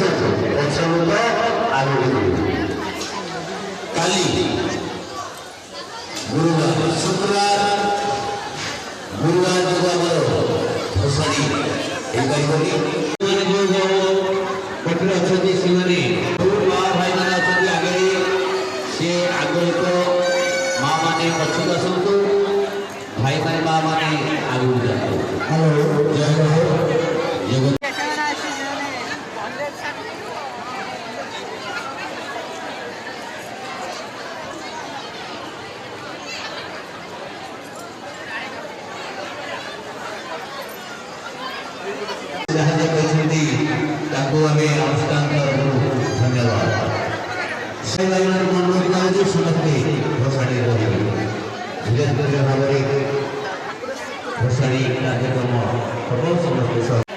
ପଛମୁଖ ଆଗକୁ କାଲି ଗୁରୁବାର ଶୁକ୍ରବାର ଯୋଗ ଆମର ଭସାଣି ହେଇପାରିବନି। ପାଖରେ ଅଛନ୍ତି ସେମାନେ ମା ଭାଇମାନେ ଅଛନ୍ତି ଆଗରେ, ସେ ଆଗରେ ତ ମା ମାନେ ପଛକୁ ଆସନ୍ତୁ, ଭାଇମାନେ ମା ମାନେ ଆଗକୁ ଯାଆନ୍ତୁ। ଯାହା କହିଛନ୍ତି ତାକୁ ଆମେ ଅନୁଷ୍ଠାନ ତରଫରୁ ଧନ୍ୟବାଦ। ସେ ଭାଇମାନଙ୍କୁ ଅନୁରୋଧ କରୁଛୁ ସମସ୍ତେ ଭସାଣି କରିବେ, ଧୀରେ ଧୀରେ ଭାବରେ ଭସାଣି କାର୍ଯ୍ୟକ୍ରମ ହବ ସମସ୍ତେ।